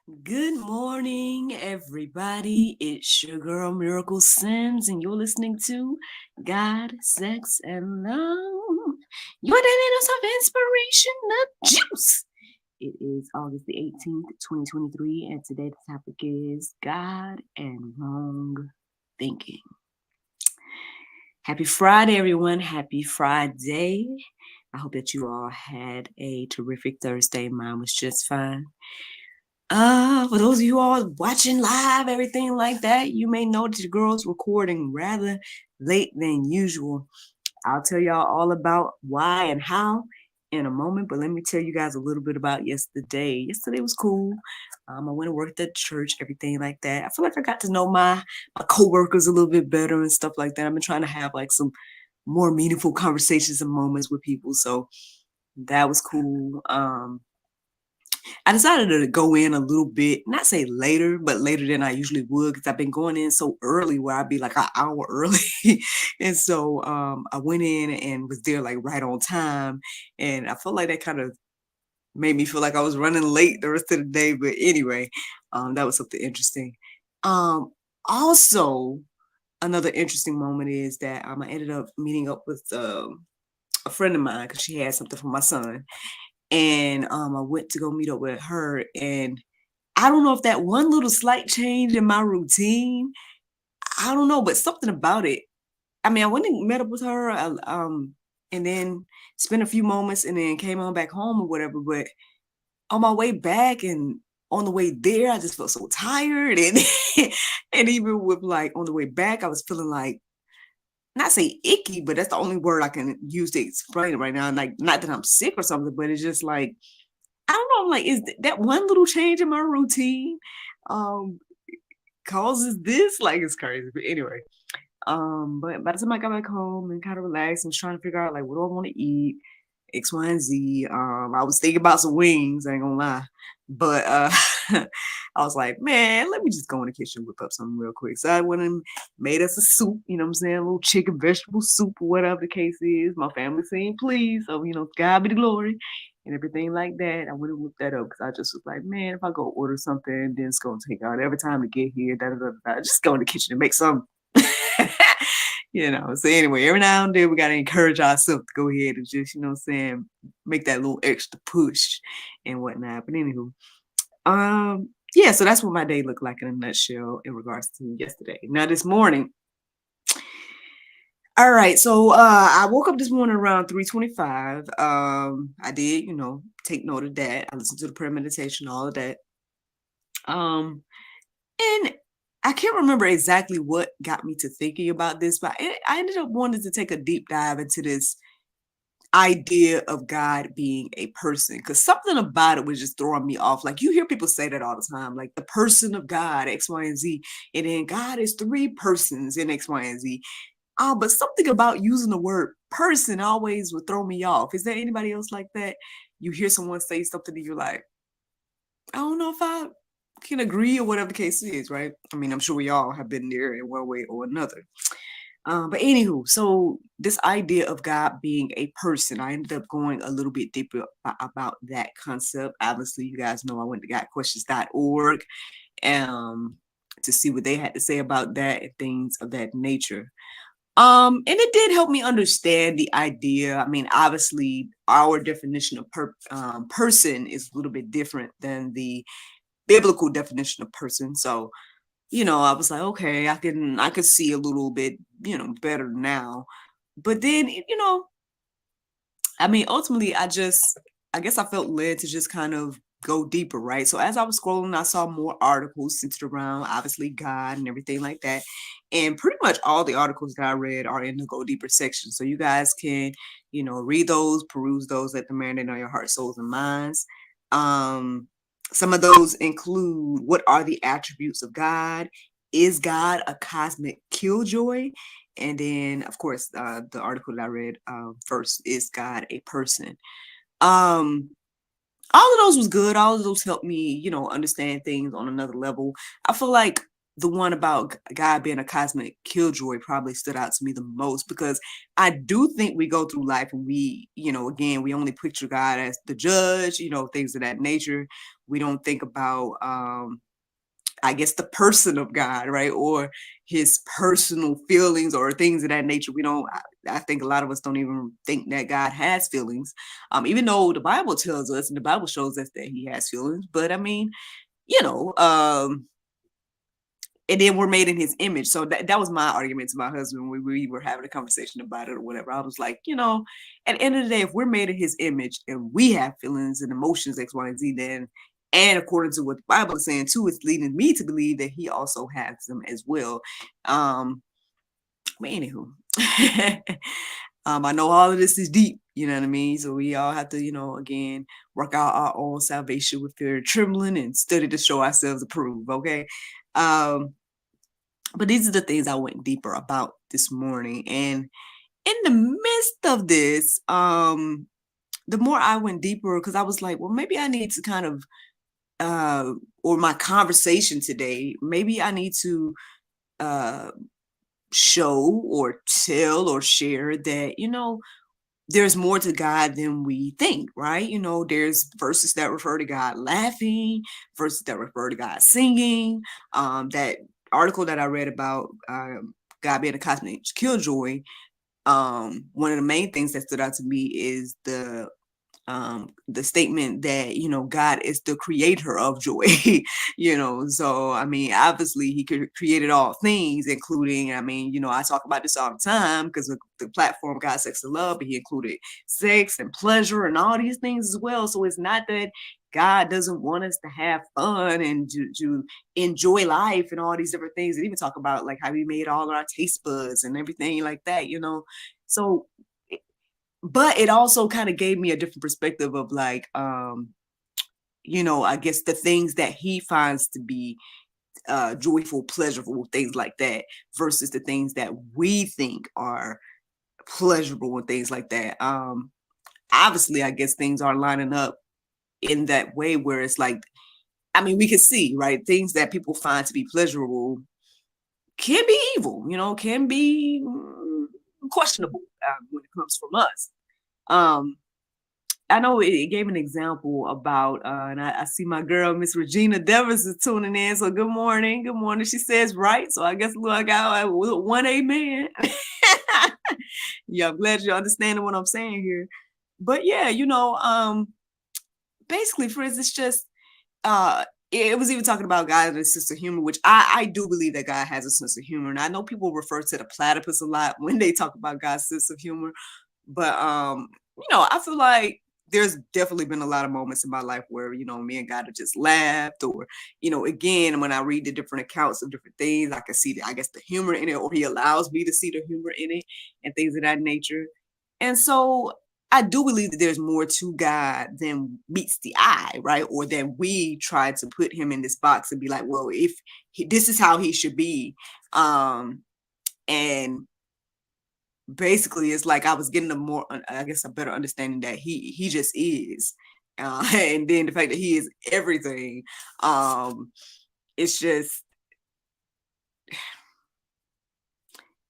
Good morning, everybody. It's your girl Miracle Sims, and you're listening to God, Sex, and Love. Your daily dose of inspiration, the juice. It is August the 18th, 2023, and today the topic is God and wrong thinking. Happy Friday, everyone. Happy Friday. I hope that you all had a terrific Thursday. Mine was just fine. For those of you all watching live, everything like that, you may know that the girl's recording rather late than usual. I'll tell y'all all about why and how in a moment, but let me tell you guys a little bit about yesterday. Yesterday was cool. I went and worked at church, everything like that. I feel like I got to know my coworkers a little bit better and stuff like that. I've been trying to have like some more meaningful conversations and moments with people, so that was cool. I decided to go in a little bit, not say later, but later than I usually would, because I've been going in so early where I'd be like an hour early. And so I went in and was there like right on time. And I felt like that kind of made me feel like I was running late the rest of the day. But anyway, that was something interesting. Also, another interesting moment is that I ended up meeting up with a friend of mine because she had something for my son. And I went to go meet up with her, and I don't know if that one little slight change in my routine, I don't know, but something about it. I mean, I went and met up with her, and then spent a few moments, and then came on back home or whatever. But on my way back and on the way there, I just felt so tired, and and even with like on the way back, I was feeling like not say icky, but that's the only word I can use to explain it right now. Like, not that I'm sick or something, but it's just like I don't know, like, is that one little change in my routine um causes this? Like, it's crazy. But anyway, but by the time I got back home and kind of relaxed and was trying to figure out like what do I want to eat, X, Y, and Z. I was thinking about some wings, I ain't gonna lie. But I was like, man, let me just go in the kitchen and whip up something real quick. So I went and made us a soup, you know what I'm saying? A little chicken vegetable soup or whatever the case is. My family saying please. So, God be the glory and everything like that. I went and whipped that up because I just was like, man, if I go order something, then it's gonna take out every time to get here, just go in the kitchen and make some. So anyway, every now and then we gotta encourage ourselves to go ahead and just, make that little extra push and whatnot. But anywho, yeah, so that's what my day looked like in a nutshell in regards to yesterday. Now this morning, all right, so I woke up this morning around 3:25. I did, take note of that. I listened to the prayer meditation, all of that. And I can't remember exactly what got me to thinking about this, but I ended up wanting to take a deep dive into this idea of God being a person, because something about it was just throwing me off. Like, you hear people say that all the time, like the person of God, X, Y, and Z, and then God is three persons in X, Y, and Z. But something about using the word person always would throw me off. Is there anybody else like that? You hear someone say something and you're like, I don't know if I can agree or whatever the case is, right? I mean, I'm sure we all have been there in one way or another. But anywho, so this idea of God being a person, I ended up going a little bit deeper about that concept. Obviously, you guys know I went to gotquestions.org to see what they had to say about that and things of that nature. And it did help me understand the idea. I mean, obviously, our definition of person is a little bit different than the biblical definition of person. So, I was like, okay, I could see a little bit, better now. But then, I mean, ultimately, I guess I felt led to just kind of go deeper, right? So as I was scrolling, I saw more articles centered around obviously God and everything like that. And pretty much all the articles that I read are in the go deeper section. So you guys can, read those, peruse those, let them marinate on your heart, souls, and minds. Um, some of those include, what are the attributes of God? Is God a cosmic killjoy? And then, of course, the article that I read first, is God a person? Um, all of those was good. All of those helped me, understand things on another level. I feel like the one about God being a cosmic killjoy probably stood out to me the most, because I do think we go through life and we, again, we only picture God as the judge, things of that nature. We don't think about, I guess, the person of God, right? Or his personal feelings or things of that nature. We don't, I think a lot of us don't even think that God has feelings, even though the Bible tells us and the Bible shows us that he has feelings. But I mean, you know, um, and then we're made in his image. So that was my argument to my husband when we were having a conversation about it or whatever. I was like, at the end of the day, if we're made in his image and we have feelings and emotions, X, Y, and Z, then, and according to what the Bible is saying too, it's leading me to believe that he also has them as well. But anywho, I know all of this is deep, you know what I mean? So we all have to, again, work out our own salvation with fear and trembling and study to show ourselves approved, okay? But these are the things I went deeper about this morning. And in the midst of this, the more I went deeper, because I was like, well, maybe I need to kind of, or my conversation today, maybe I need to show or tell or share that, there's more to God than we think, right? There's verses that refer to God laughing, verses that refer to God singing. That article that I read about God being a cosmic killjoy, one of the main things that stood out to me is the statement that, God is the creator of joy. So I mean, obviously he created all things, including, I mean, I talk about this all the time because of the platform God, Sex, and Love, but he included sex and pleasure and all these things as well. So it's not that God doesn't want us to have fun and to enjoy life and all these different things, and even talk about like how he made all of our taste buds and everything like that. So but it also kind of gave me a different perspective of like, I guess the things that he finds to be joyful, pleasurable, things like that, versus the things that we think are pleasurable and things like that. Obviously, I guess things are lining up in that way where it's like, I mean, we can see, right? Things that people find to be pleasurable can be evil, can be questionable when it comes from us. I know it gave an example about, and I see my girl, Miss Regina Devers, is tuning in. So good morning. Good morning. She says right. So I guess look, I got one amen. Yeah, I'm glad you're understanding what I'm saying here. But yeah, basically, for instance, just it was even talking about God and his sense of humor, which I do believe that God has a sense of humor. And I know people refer to the platypus a lot when they talk about God's sense of humor. But I feel like there's definitely been a lot of moments in my life where, me and God have just laughed, or, again, when I read the different accounts of different things, I can see I guess the humor in it, or he allows me to see the humor in it and things of that nature. And so I do believe that there's more to God than meets the eye, right? Or than we try to put him in this box and be like, well, if this is how he should be. And basically it's like I was getting I guess a better understanding that he just is. And then the fact that he is everything. It's just,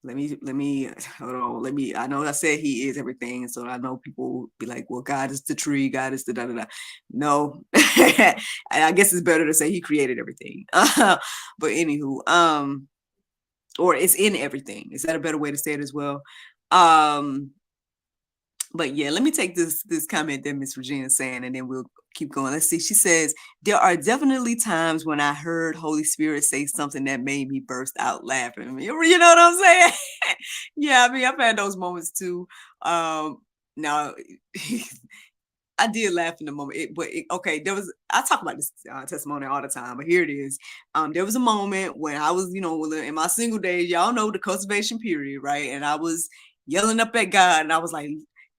let me hold on. I know I said he is everything. So I know people be like, well, God is the tree, God is the da da da. No. I guess it's better to say he created everything. But anywho, or it's in everything. Is that a better way to say it as well? But yeah, let me take this comment that Miss Regina is saying, and then we'll keep going. Let's see. She says, there are definitely times when I heard Holy Spirit say something that made me burst out laughing. You know what I'm saying? Yeah, I mean, I've had those moments too. Now, I did laugh in the moment, okay, I talk about this testimony all the time, but here it is. There was a moment when I was, in my single days, y'all know the cultivation period, right? And I was yelling up at God, and I was like,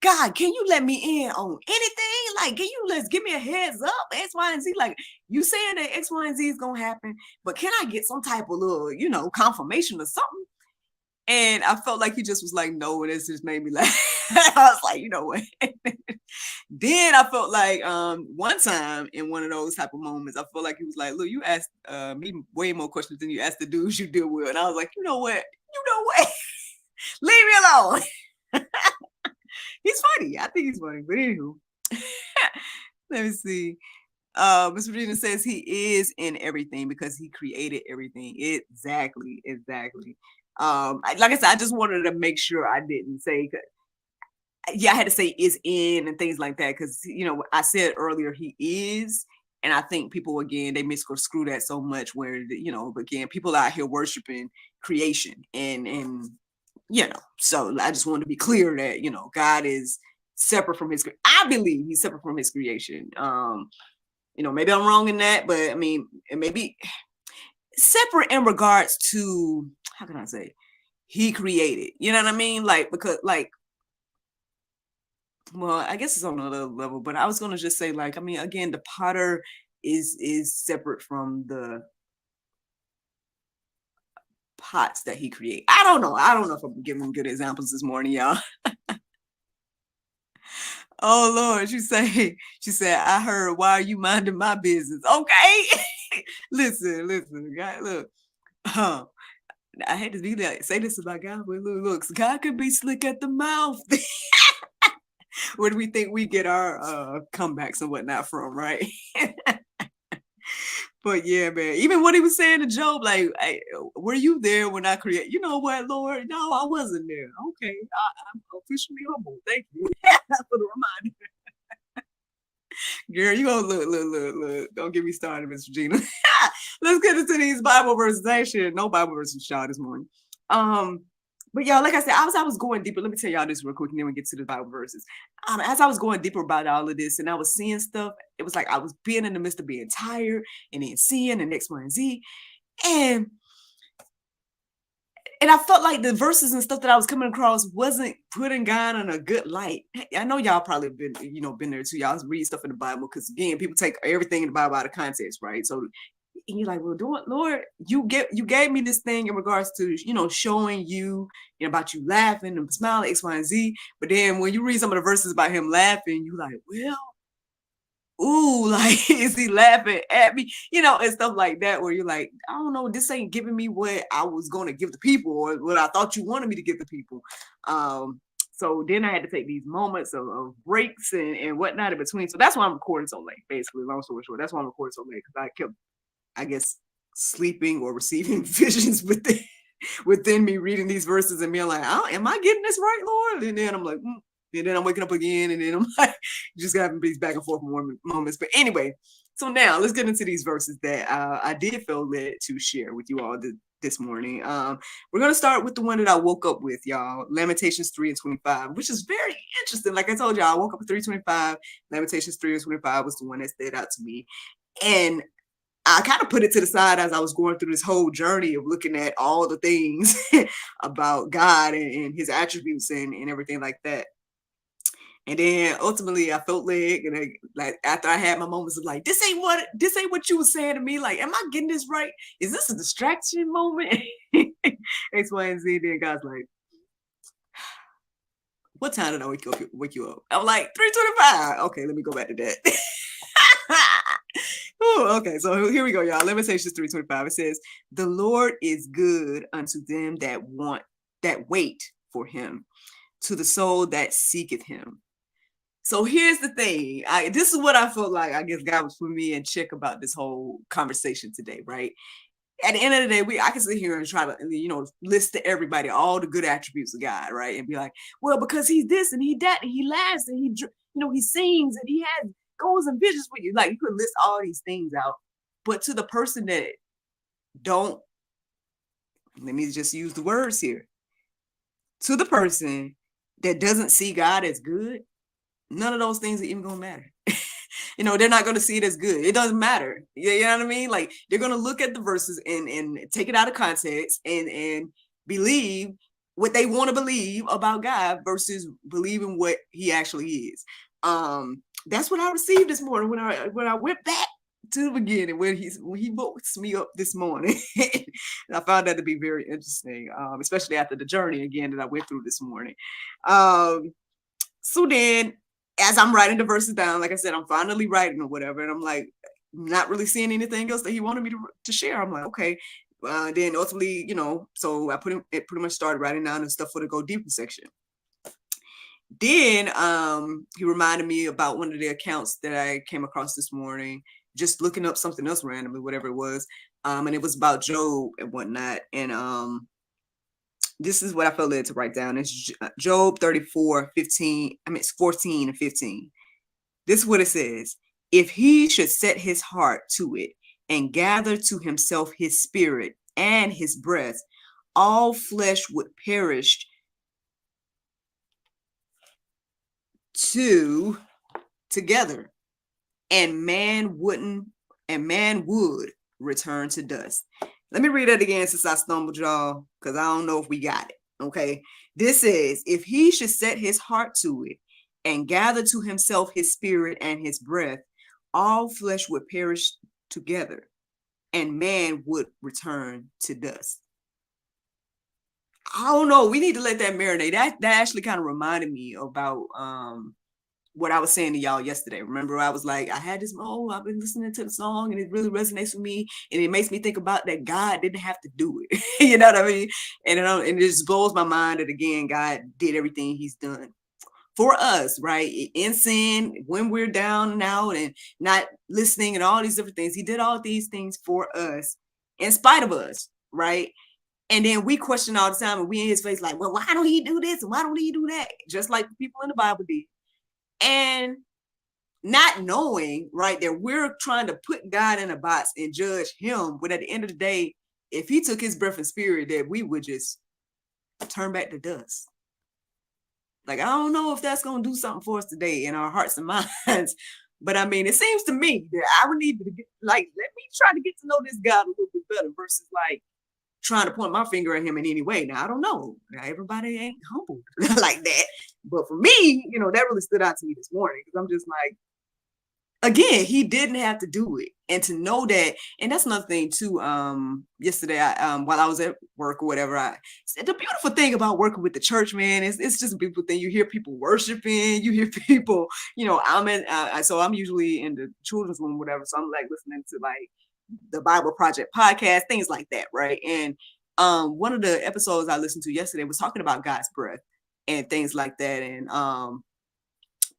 God, can you let me in on anything? Like, can you let's give me a heads up, X, Y, and Z? Like, you saying that X, Y, and Z is gonna happen, but can I get some type of little, confirmation or something? And I felt like he just was like, no, and it just made me laugh. I was like, you know what? Then I felt like one time in one of those type of moments, I felt like he was like, look, you asked me way more questions than you asked the dudes you deal with. And I was like, you know what? Leave me alone. He's funny. I think he's funny. But anywho, let me see. Miss Regina says he is in everything because he created everything. Exactly. Like I said, I just wanted to make sure I didn't say, I had to say is in and things like that because I said earlier he is, and I think people again they misconstrue that so much where again people out here worshiping creation and so I just wanted to be clear that God is separate from his. I believe he's separate from his creation. Maybe I'm wrong in that, but I mean, it may be separate in regards to how can I say he created. You know what I mean? Like because well, I guess it's on another level, but I was gonna just say, like, I mean, again, the potter is separate from the pots that he created. I don't know. I don't know if I'm giving good examples this morning, y'all. Oh Lord, she said, I heard, why are you minding my business? Okay. listen, God, look. I hate to be like say this about God, but look, God could be slick at the mouth. Where do we think we get our comebacks and whatnot from, right? But yeah, man, even what he was saying to Job, like, were you there when I created? You know what, Lord? No, I wasn't there. Okay, I'm officially humble. Thank you for the reminder. Girl, you gonna look. Don't get me started, Miss Regina. Let's get into these Bible verses. Actually, no Bible verses, y'all, this morning. But y'all, like I said, I was going deeper. Let me tell y'all this real quick, and then we get to the Bible verses. As I was going deeper about all of this, and I was seeing stuff, it was like I was being in the midst of being tired, and then seeing the X, Y, and Z, and I felt like the verses and stuff that I was coming across wasn't putting God in a good light. I know y'all probably been there too. Y'all read stuff in the Bible because again, people take everything in the Bible out of context, right? So and you're like, well, Lord, you gave me this thing in regards to, showing you, about you laughing and smiling, X, Y, and Z. But then when you read some of the verses about him laughing, you like, well, ooh, like, is he laughing at me? And stuff like that, where you're like, I don't know, this ain't giving me what I was going to give the people or what I thought you wanted me to give the people. So then I had to take these moments of breaks and whatnot in between. So that's why I'm recording so late, basically, long story short. That's why I'm recording so late, because I kept, I guess, sleeping or receiving visions within me reading these verses and being like, oh, am I getting this right, Lord? And then I'm like, and then I'm waking up again, and then I'm like, just having these back and forth moments. But anyway, so now let's get into these verses that I did feel led to share with you all this morning. We're going to start with the one that I woke up with, y'all. Lamentations 3:25, which is very interesting. Like I told y'all, I woke up at 3:25. Lamentations 3:25 was the one that stood out to me. And I kind of put it to the side as I was going through this whole journey of looking at all the things about God and his attributes and everything like that. And then ultimately I felt like after I had my moments of like, this ain't what you were saying to me. Like, am I getting this right? Is this a distraction moment? X, Y, and Z. Then God's like, what time did I wake you up? I'm like, 3:25. Okay, let me go back to that. Ooh, okay, so here we go, y'all. Lamentations 3:25. It says, the Lord is good unto them that wait for him, to the soul that seeketh him. So here's the thing. This is what I felt like, I guess God was putting me in check about this whole conversation today, right? At the end of the day, I can sit here and try to, list to everybody all the good attributes of God, right? And be like, well, because he's this and he that, and he laughs and he sings and he has goals and visions for you. Like, you could list all these things out. But to the person that don't, let me just use the words here. To the person that doesn't see God as good, none of those things are even going to matter. They're not going to see it as good. It doesn't matter. You know what I mean? Like, they're going to look at the verses and take it out of context and believe what they want to believe about God versus believing what he actually is. That's what I received this morning when I went back to the beginning when he woke me up this morning. I found that to be very interesting, especially after the journey again that I went through this morning. Um, so then, as I'm writing the verses down, like I said, I'm finally writing or whatever, and I'm like, not really seeing anything else that he wanted me to share. I'm like, okay. Then ultimately, so I it pretty much started writing down the stuff for the go deeper section. Then he reminded me about one of the accounts that I came across this morning, just looking up something else randomly, whatever it was. And it was about Job and whatnot. And this is what I felt led to write down. It's Job 34:15. It's 14 and 15. This is what it says. If he should set his heart to it and gather to himself his spirit and his breath, all flesh would perish together, and man would return to dust. Let me read that again since I stumbled, y'all, because I don't know if we got it. Okay. This is, if he should set his heart to it and gather to himself his spirit and his breath, all flesh would perish together, and man would return to dust. I don't know. We need to let that marinate. That actually kind of reminded me about what I was saying to y'all yesterday. Remember, I was like, I've been listening to the song and it really resonates with me. And it makes me think about that God didn't have to do it. You know what I mean? And it just blows my mind that, again, God did everything he's done for us, right? In sin, when we're down and out and not listening and all these different things. He did all these things for us in spite of us, right? And then we question all the time, and we in his face like, well, why don't he do this? And why don't he do that? Just like the people in the Bible did. And not knowing, right, that we're trying to put God in a box and judge him. But at the end of the day, if he took his breath and spirit, that we would just turn back to dust. Like, I don't know if that's going to do something for us today in our hearts and minds. But I mean, it seems to me that I would need to let me try to get to know this God a little bit better versus like trying to point my finger at him in any way. Now, I don't know. Now, everybody ain't humble like that. But for me, that really stood out to me this morning because I'm just like, again, he didn't have to do it. And to know that, and that's another thing too. Yesterday, while I was at work or whatever, I said the beautiful thing about working with the church, man, it's just a beautiful thing. You hear people worshiping, you hear people, so I'm usually in the children's room, whatever. So I'm like listening to like the Bible Project podcast, things like that, right? And one of the episodes I listened to yesterday was talking about God's breath and things like that. And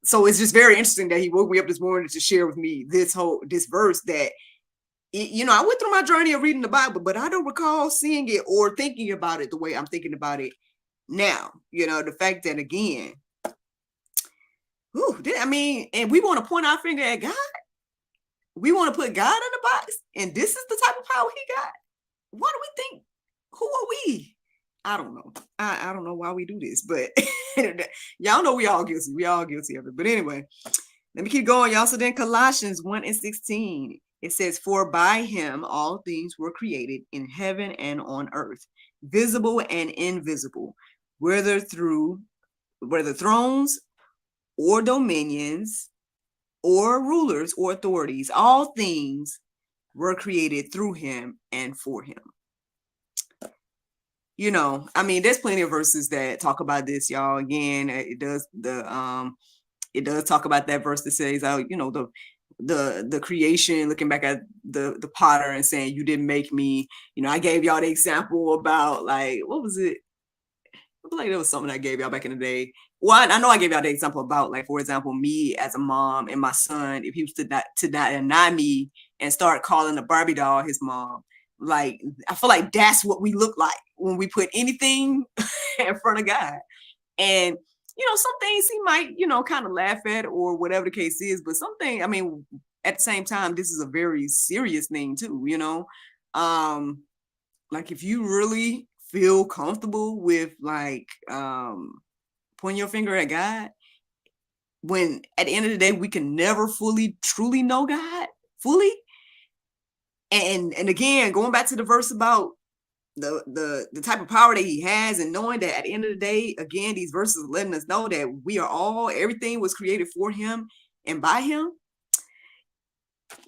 so it's just very interesting that he woke me up this morning to share with me this verse that, I went through my journey of reading the Bible, but I don't recall seeing it or thinking about it the way I'm thinking about it now. The fact that, again, and we want to point our finger at God. We want to put God in the box, and this is the type of power he got. Why do we think? Who are we? I don't know. I don't know why we do this, but y'all know we all guilty. We all guilty of it. But anyway, let me keep going, y'all. So then Colossians 1:16, it says, for by him all things were created in heaven and on earth, visible and invisible, whether thrones or dominions or rulers or authorities, all things were created through him and for him. There's plenty of verses that talk about this, y'all. Again, it does talk about that verse that says, the creation, looking back at the potter and saying, you didn't make me. I gave y'all the example about, like, what was it? I feel like there was something I gave y'all back in the day. Well, I know I gave y'all the example about, like, for example, me as a mom and my son, if he was to not deny me and start calling a Barbie doll his mom, like, I feel like that's what we look like when we put anything in front of God. And, some things he might, kind of laugh at or whatever the case is, but something, at the same time, this is a very serious thing too, like if you really feel comfortable with like, pointing your finger at God, when at the end of the day, we can never fully, truly know God fully. And again, going back to the verse about the type of power that he has, and knowing that at the end of the day, again, these verses are letting us know that everything was created for him and by him.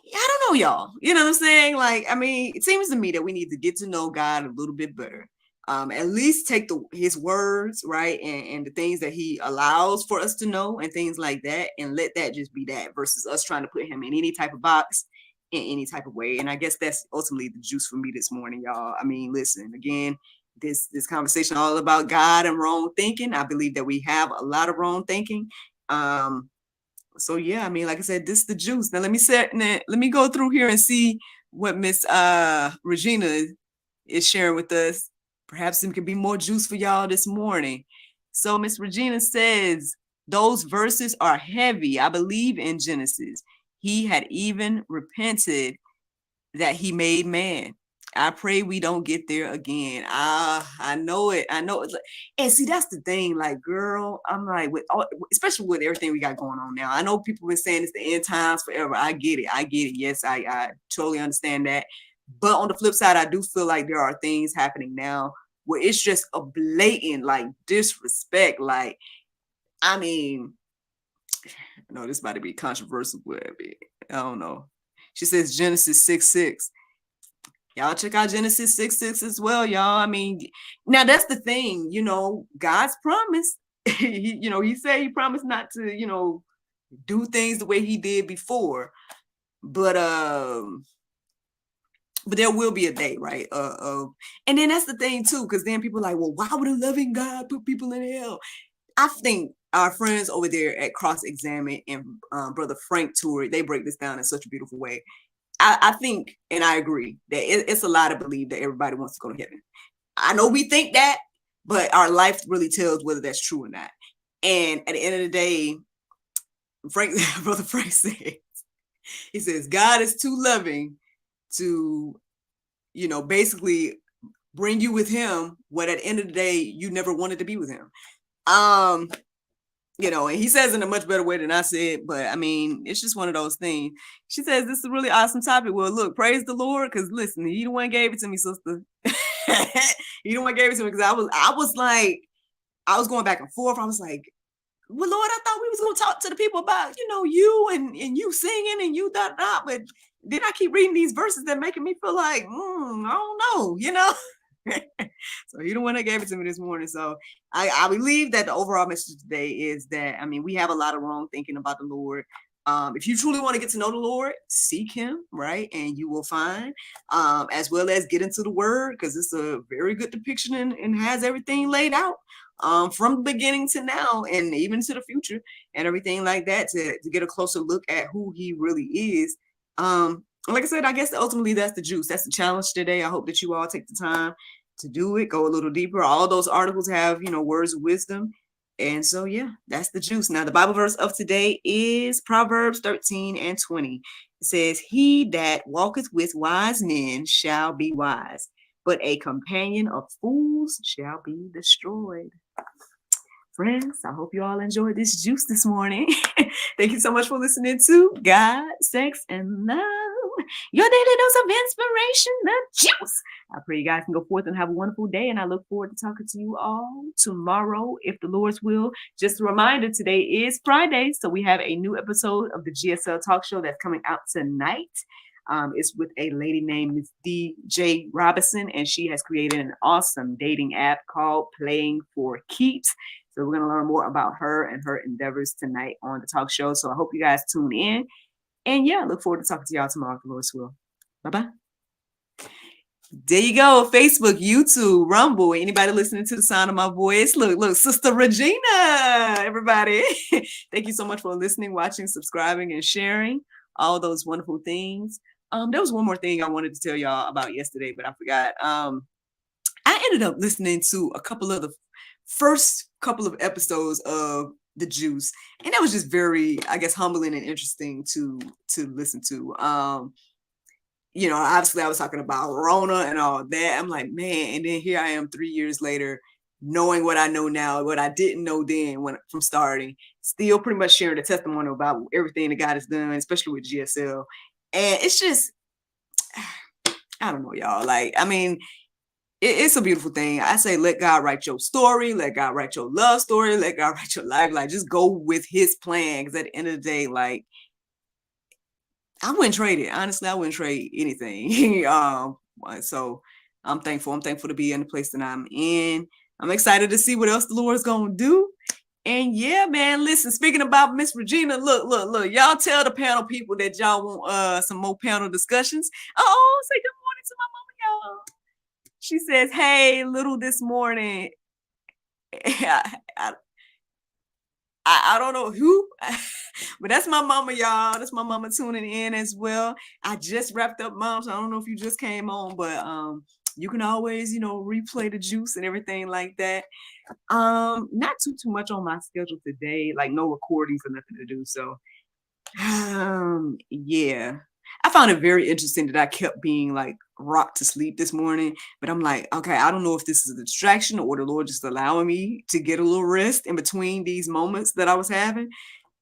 Yeah, I don't know y'all. You know what I'm saying? Like, I mean, it seems to me that we need to get to know God a little bit better. At least take his words, right, and the things that he allows for us to know and things like that, and let that just be that, versus us trying to put him in any type of box in any type of way. And I guess that's ultimately the juice for me this morning, y'all. I mean, listen, again, this conversation all about God and wrong thinking. I believe that we have a lot of wrong thinking. So yeah, I mean, like I said, this is the juice. Now let me go through here and see what Miss Regina is sharing with us. Perhaps there can be more juice for y'all this morning. So Miss Regina says, those verses are heavy. I believe in Genesis. He had even repented that he made man. I pray we don't get there again. I know it. I know it. And see, that's the thing. Like, girl, I'm like, especially with everything we got going on now. I know people have been saying it's the end times forever. I get it. Yes, I totally understand that. But on the flip side, I do feel like there are things happening now where it's just a blatant, like, disrespect. Like, I mean, no, this about to be controversial, but I don't know. She says Genesis 6:6. Y'all check out Genesis 6:6 as well, y'all. I mean, now that's the thing, God's promise. He said he promised not to, do things the way he did before. But there will be a day, right? And then that's the thing too, because then people are like, well, why would a loving God put people in hell? I think our friends over there at Cross Examine and Brother Frank Tour, they break this down in such a beautiful way. I think, and I agree, that it's a lie to believe that everybody wants to go to heaven. I know we think that, but our life really tells whether that's true or not. And at the end of the day, Brother Frank says, God is too loving to, basically bring you with him when at the end of the day, you never wanted to be with him. And he says in a much better way than I said, but I mean, it's just one of those things. She says, this is a really awesome topic. Well, look, praise the Lord, because listen, he the one gave it to me, sister. He the one gave it to me, because I was going back and forth. I was like, well, Lord, I thought we was going to talk to the people about, you and you singing and you da. But then I keep reading these verses that making me feel like, I don't know, So you're the one that gave it to me this morning. So I believe that the overall message today is that, I mean, we have a lot of wrong thinking about the Lord. If you truly want to get to know the Lord, seek him, right? And you will find, as well as get into the word, because it's a very good depiction and has everything laid out from the beginning to now and even to the future and everything like that to get a closer look at who he really is. Like I said, I guess ultimately that's the juice. That's the challenge today. I hope that you all take the time to do it, go a little deeper. All those articles have, words of wisdom. And so, yeah, that's the juice. Now, the Bible verse of today is Proverbs 13:20. It says, he that walketh with wise men shall be wise, but a companion of fools shall be destroyed. Friends, I hope you all enjoyed this juice this morning. Thank you so much for listening to God, Sex, and Love, your daily dose of inspiration, the juice. I pray you guys can go forth and have a wonderful day, and I look forward to talking to you all tomorrow, if the Lord's will. Just a reminder, today is Friday, so we have a new episode of the GSL Talk Show that's coming out tonight. It's with a lady named Ms. DJ Robinson, and she has created an awesome dating app called Playing for Keeps. So we're going to learn more about her and her endeavors tonight on the talk show. So I hope you guys tune in. And yeah, look forward to talking to y'all tomorrow, if the Lord's will. Bye-bye. There you go. Facebook, YouTube, Rumble. Anybody listening to the sound of my voice? Look, Sister Regina, everybody. Thank you so much for listening, watching, subscribing, and sharing all those wonderful things. There was one more thing I wanted to tell y'all about yesterday, but I forgot. I ended up listening to a couple of the first couple of episodes of The Juice, and that was just very, I guess, humbling and interesting to listen to. Obviously I was talking about Rona and all that. I'm like, man, and then here I am 3 years later, knowing what I know now, what I didn't know then from starting, still pretty much sharing the testimony about everything that God has done, especially with GSL. And it's just, I don't know, y'all. Like, I mean, it's a beautiful thing. I say, let God write your story, let God write your love story, let God write your life. Like, just go with his plan. Because at the end of the day, like, I wouldn't trade it. Honestly, I wouldn't trade anything. So I'm thankful. I'm thankful to be in the place that I'm in. I'm excited to see what else the Lord's gonna do. And yeah, man, listen, speaking about Miss Regina, look, y'all tell the panel people that y'all want some more panel discussions. Oh, say good morning to my mama, y'all. She says, hey, little this morning. I don't know who, but that's my mama, y'all. That's my mama tuning in as well. I just wrapped up, Mom, so I don't know if you just came on, but you can always, replay the juice and everything like that. Not too much on my schedule today, like no recordings or nothing to do. So yeah. I found it very interesting that I kept being like rocked to sleep this morning, but I'm like, okay, I don't know if this is a distraction or the Lord just allowing me to get a little rest in between these moments that I was having.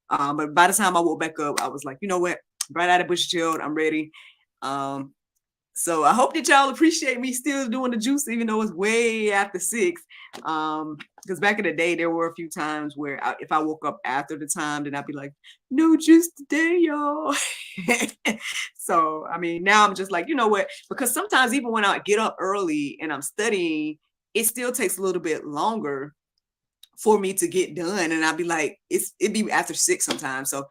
But by the time I woke back up, I was like, you know what? Right out of bush chilled. I'm ready. So I hope that y'all appreciate me still doing the juice, even though it's way after 6. Because back in the day, there were a few times where if I woke up after the time, then I'd be like, no juice today, y'all. So, I mean, now I'm just like, you know what? Because sometimes even when I get up early and I'm studying, it still takes a little bit longer for me to get done. And I'd be like, it'd be after 6 sometimes. So,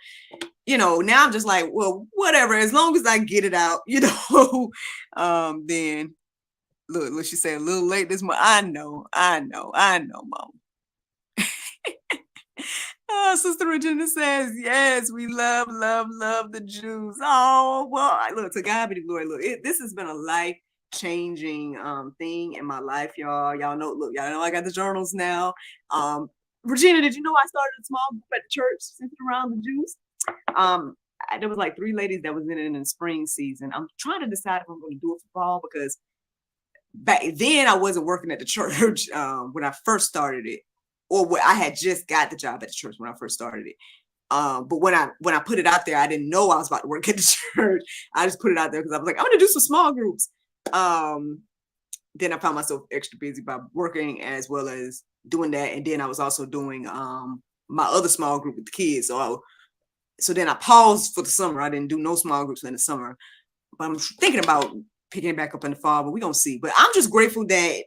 now I'm just like, well, whatever, as long as I get it out, then look, she said a little late this morning. I know, Mom. Sister Regina says, yes, we love the Jews. Oh, well, look, to God be the glory. Look, this has been a life-changing thing in my life, y'all. Y'all know I got the journals now. Regina, did you know I started a small group at the church centered around the Jews? There was like 3 ladies that was in it in the spring season. I'm trying to decide if I'm going to do it for fall, because back then I wasn't working at the church when I first started it, or when I had just got the job at the church when I first started it. But when I put it out there, I didn't know I was about to work at the church. I just put it out there because I was like, I'm going to do some small groups. Then I found myself extra busy by working as well as doing that. And then I was also doing my other small group with the kids. So then I paused for the summer. I didn't do no small groups in the summer, but I'm thinking about picking it back up in the fall, but we're going to see. But I'm just grateful that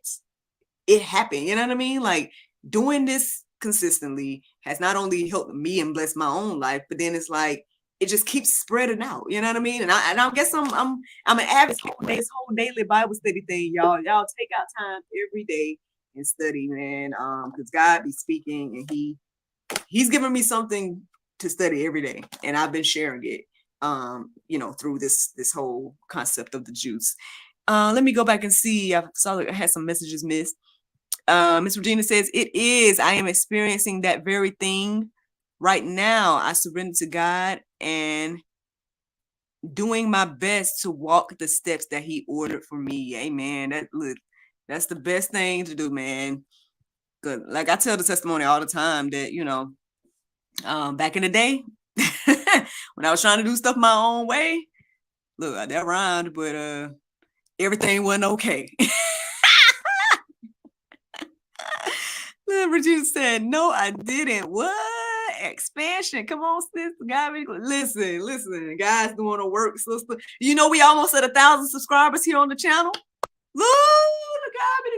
it happened. You know what I mean? Like, doing this consistently has not only helped me and blessed my own life, but then it's like, it just keeps spreading out. You know what I mean? And I guess I'm an avid this whole daily Bible study thing, y'all. Y'all take out time every day and study, man. Because God be speaking, and He's giving me something to study every day, and I've been sharing it through this whole concept of the juice. Let me go back and see. I saw I had some messages missed. Miss Regina says, it is. I am experiencing that very thing right now. I surrender to God and doing my best to walk the steps that He ordered for me. Amen. That's the best thing to do, man. Good. Like I tell the testimony all the time that, back in the day, when I was trying to do stuff my own way, look, that rhymed, but everything wasn't okay. Regina said, no, I didn't. What? Expansion. Come on, sis. God, listen. God's doing the work, sister. We almost at 1,000 subscribers here on the channel. Look,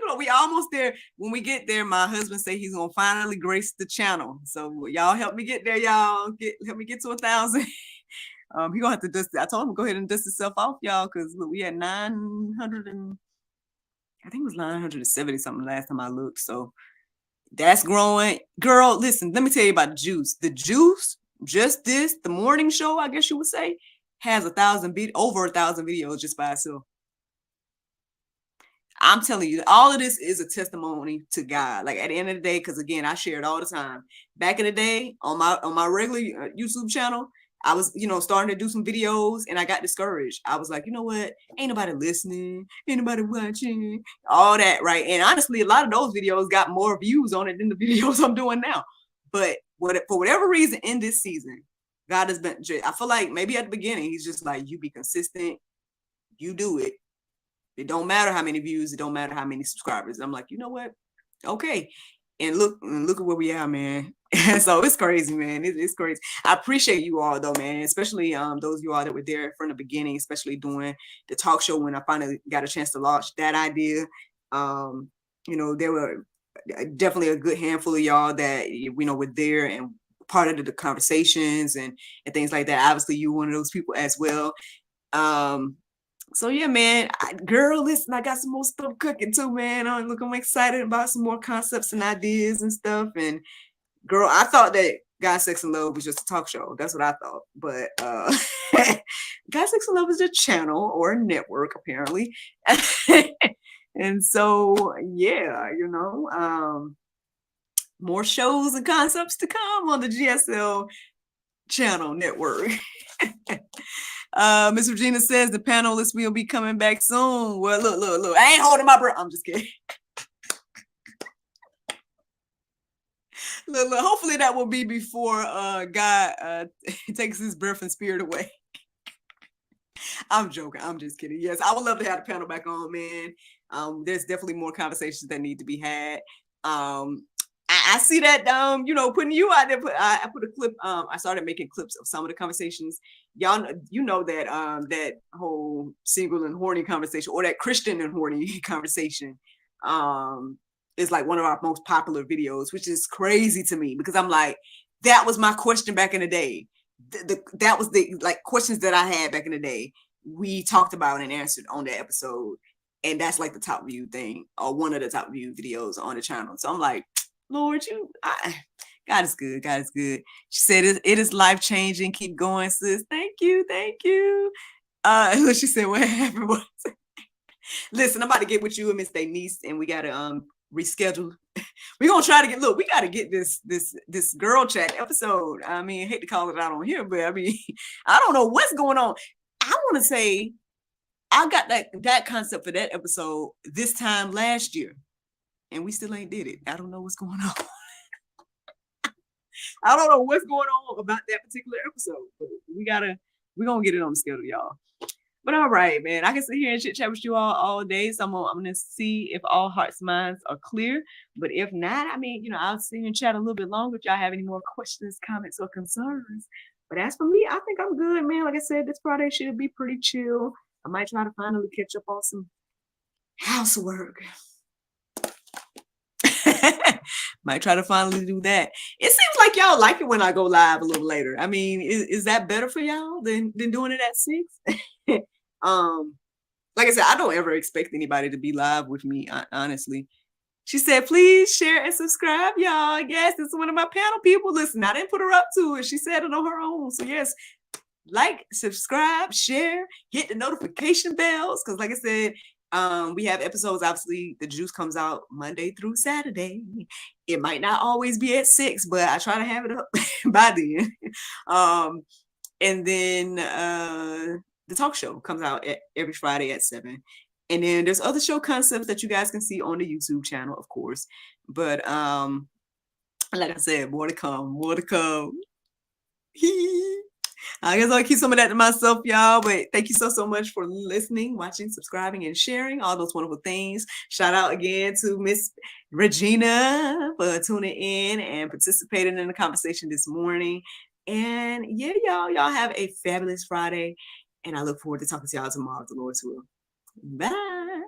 God, we almost there. When we get there, my husband say he's gonna finally grace the channel. So y'all help me get there, y'all. Help me get to 1,000. He gonna have to dust it. I told him to go ahead and dust himself off, y'all, because we had 900 and I think it was 970 something last time I looked. So that's growing. Girl, listen, let me tell you about the juice. The juice, the morning show, I guess you would say, has over 1,000 videos just by itself. I'm telling you, all of this is a testimony to God. Like at the end of the day, because again, I share it all the time. Back in the day, on my regular YouTube channel, I was, starting to do some videos, and I got discouraged. I was like, you know what? Ain't nobody listening, ain't nobody watching, all that, right? And honestly, a lot of those videos got more views on it than the videos I'm doing now. But for whatever reason, in this season, God has been, I feel like maybe at the beginning, He's just like, you be consistent, you do it. It don't matter how many views, it don't matter how many subscribers. I'm like, you know what? Okay. And look at where we are, man. So it's crazy, man. It's crazy. I appreciate you all though, man, especially those of you all that were there from the beginning, especially doing the talk show when I finally got a chance to launch that idea. um there were definitely a good handful of y'all that were there and part of the conversations and things like that. Obviously you one of those people as well. So yeah, man, girl, listen, I got some more stuff cooking too, man. I'm excited about some more concepts and ideas and stuff. And girl, I thought that God, Sex, and Love was just a talk show. That's what I thought. But God, Sex, and Love is a channel or a network, apparently. And so, yeah, more shows and concepts to come on the GSL channel network. Miss Regina says the panelists will be coming back soon. Well, look. I ain't holding my breath. I'm just kidding. Look, hopefully that will be before God takes his breath and spirit away. I'm joking. I'm just kidding. Yes, I would love to have the panel back on, man. There's definitely more conversations that need to be had. I see that, putting you out there. I put a clip. I started making clips of some of the conversations. Y'all, that that whole single and horny conversation, or that Christian and horny conversation, is like one of our most popular videos, which is crazy to me because I'm like, that was my question back in the day. That was the like questions that I had back in the day. We talked about and answered on that episode, and that's like the top view thing, or one of the top view videos on the channel. So I'm like, Lord, God is good. God is good. She said it is life changing. Keep going, sis. Thank you. She said what happened was, listen, I'm about to get with you and Miss Denise, and we gotta reschedule. We're gonna try to we gotta get this girl chat episode. I mean, I hate to call it out on here, but I mean, I don't know what's going on. I want to say I got that concept for that episode this time last year, and we still ain't did it. I don't know what's going on. I don't know what's going on about that particular episode, but we're gonna get it on the schedule, y'all. But all right, man, I can sit here and chit chat with you all day. So I'm gonna see if all hearts and minds are clear. But if not, I mean, I'll sit here and chat a little bit longer if y'all have any more questions, comments, or concerns. But as for me, I think I'm good, man. Like I said, this Friday should be pretty chill. I might try to finally catch up on some housework. Might try to finally do that. It seems like y'all like it when I go live a little later. I mean, is that better for y'all than doing it at 6? Like I said, I don't ever expect anybody to be live with me, honestly. She said, please share and subscribe, y'all. Yes, this is one of my panel people. Listen, I didn't put her up to it. She said it on her own. So yes, like, subscribe, share, hit the notification bells. Because like I said, we have episodes. Obviously, the juice comes out Monday through Saturday. It might not always be at 6, but I try to have it up by then. And then the talk show comes out every Friday at 7. And then there's other show concepts that you guys can see on the YouTube channel, of course. But like I said, more to come. I guess I'll keep some of that to myself, y'all. But thank you so much for listening, watching, subscribing, and sharing all those wonderful things. Shout out again to Miss Regina for tuning in and participating in the conversation this morning. And yeah, y'all have a fabulous Friday. And I look forward to talking to y'all tomorrow, if the Lord's will. Bye.